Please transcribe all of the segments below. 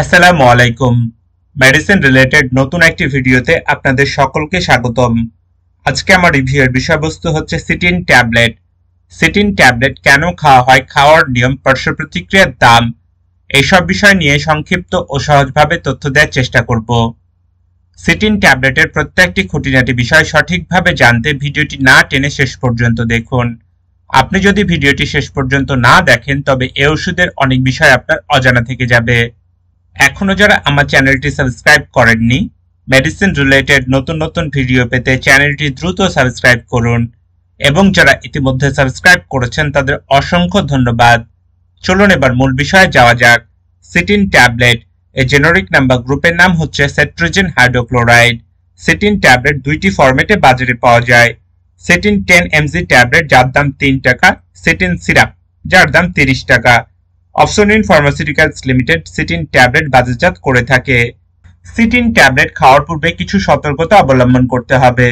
আসসালামু আলাইকুম। Medicine related নতুন একটি ভিডিওতে আপনাদের সকলকে স্বাগতম। আজকে আমার রিভিউয়ের বিষয়বস্তু হচ্ছে সিটিন ট্যাবলেট। সিটিন ট্যাবলেট কেন খাওয়া হয়, খাওয়ার নিয়ম, পার্শ্ব প্রতিক্রিয়ার দাম, এইসব বিষয় নিয়ে সংক্ষিপ্ত ও সহজভাবে তথ্য দেওয়ার চেষ্টা করব। সিটিন ট্যাবলেটের প্রত্যেকটি খুঁটিনাটি বিষয় সঠিকভাবে জানতে ভিডিওটি না টেনে শেষ পর্যন্ত দেখুন। আপনি যদি ভিডিওটি শেষ পর্যন্ত না দেখেন তবে এই ওষুধের অনেক বিষয় আপনার অজানা থেকে যাবে। এখনো যারা আমার চ্যানেলটি সাবস্ক্রাইব করেননি, মেডিসিন রিলেটেড নতুন নতুন ভিডিও পেতে চ্যানেলটি দ্রুত সাবস্ক্রাইব করুন, এবং যারা ইতিমধ্যে সাবস্ক্রাইব করেছেন তাদের অসংখ্য ধন্যবাদ। চলুন এবার মূল বিষয়ে যাওয়া যাক। সিটিন ট্যাবলেট এর জেনেরিক নাম বা গ্রুপের নাম হচ্ছে সেট্রিজিন হাইড্রোক্লোরাইড। সিটিন ট্যাবলেট দুইটি ফরম্যাটে বাজারে পাওয়া যায়। সিটিন 10 mg ট্যাবলেট যার দাম 3 টাকা, সিটিন সিরাপ যার দাম 30 টাকা। অপসনিন ফার্মাসিউটিক্যালস লিমিটেড সিটিন ট্যাবলেট বাজারজাত করে থাকে। সিটিন ট্যাবলেট খাওয়ার পূর্বে কিছু সতর্কতা অবলম্বন করতে হবে।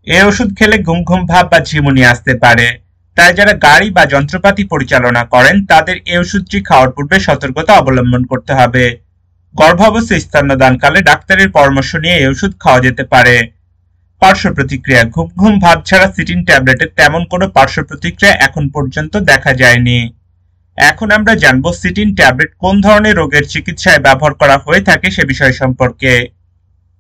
এই ওষুধ খেলে ঘুম ঘুম ভাব বা ঝিমুনি আসতে পারে, তাই যারা গাড়ি বা যন্ত্রপাতি পরিচালনা করেন তাদের এই ওষুধটি খাওয়ার পূর্বে সতর্কতা অবলম্বন করতে হবে। গর্ভাবস্থা স্তন্যদানকালে ডাক্তারের পরামর্শ নিয়ে এই ওষুধ খাওয়া যেতে পারে। পার্শ্ব প্রতিক্রিয়া: ঘুম ঘুম ভাব ছাড়া সিটিন ট্যাবলেটের তেমন কোনো পার্শ্ব প্রতিক্রিয়া এখন পর্যন্ত দেখা যায়নি। এখন আমরা জানবো সিটিন ট্যাবলেট কোন ধরনের রোগের চিকিৎসায় ব্যবহার করা হয়ে থাকে সে বিষয় সম্পর্কে।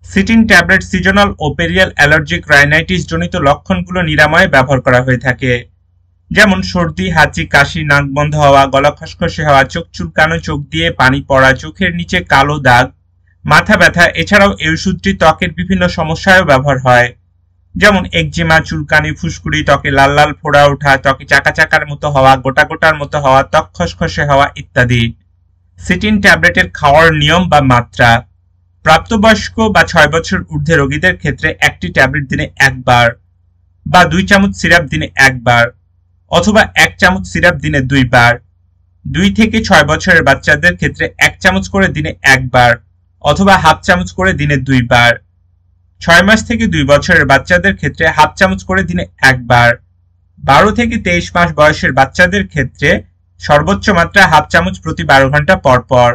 সিটিন ট্যাবলেট সিজনাল ও পেরিয়াল অ্যালার্জিক রাইনাইটিস জনিত লক্ষণগুলো নিরাময়ে ব্যবহার করা হয়ে থাকে, যেমন সর্দি, হাঁচি, কাশি, নাক বন্ধ হওয়া, গলা খসখসে হওয়া, চোখ চুলকানো, চোখ দিয়ে পানি পড়া, চোখের নিচে কালো দাগ, মাথা ব্যথা। এছাড়াও এই ওষুধটি ত্বকের বিভিন্ন সমস্যায়ও ব্যবহার হয়, যেমন একজিমা, চুলকানি, ফুসকুড়ি, ত্বকে লাল লাল ফোড়া ওঠা, ত্বকে চাকা চাকার মতো হওয়া, গোটা গোটার মতো হওয়া, ত্বক খসখসে হওয়া ইত্যাদি। সিটিন ট্যাবলেটের খাওয়ার নিয়ম বা মাত্রা: প্রাপ্তবয়স্ক বা 6 বছর ঊর্ধ্বে রোগীদের ক্ষেত্রে একটি ট্যাবলেট দিনে একবার বা 2 চামচ সিরাপ দিনে একবার, অথবা 1 চামচ সিরাপ দিনে 2 বার। 2 থেকে 6 বছরের বাচ্চাদের ক্ষেত্রে 1 চামচ করে দিনে একবার, অথবা হাফ চামচ করে দিনে 2 বার। 6 মাস থেকে 2 বছরের বাচ্চাদের ক্ষেত্রে হাফ চামচ করে দিনে একবার। 12 থেকে 23 মাস বয়সের বাচ্চাদের ক্ষেত্রে সর্বোচ্চ মাত্রা হাফ চামচ প্রতি 12 ঘন্টা পর পর।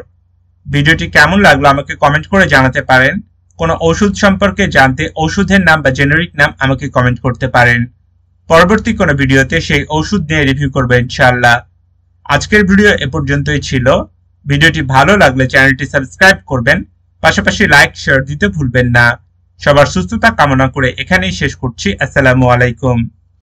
ভিডিওটি কেমন লাগলো আমাকে কমেন্ট করে জানাতে পারেন। কোনো ওষুধ সম্পর্কে জানতে ওষুধের নাম বা জেনেরিক নাম আমাকে কমেন্ট করতে পারেন। পরবর্তী কোনো ভিডিওতে সেই ওষুধ নিয়ে রিভিউ করবো ইনশাআল্লাহ। আজকের ভিডিও এ পর্যন্তই ছিল। ভিডিওটি ভালো লাগলে চ্যানেলটি সাবস্ক্রাইব করবেন, পাশাপাশি লাইক শেয়ার দিতে ভুলবেন না। সবার সুস্থতা কামনা করে এখানেই শেষ করছি। আসসালামু আলাইকুম।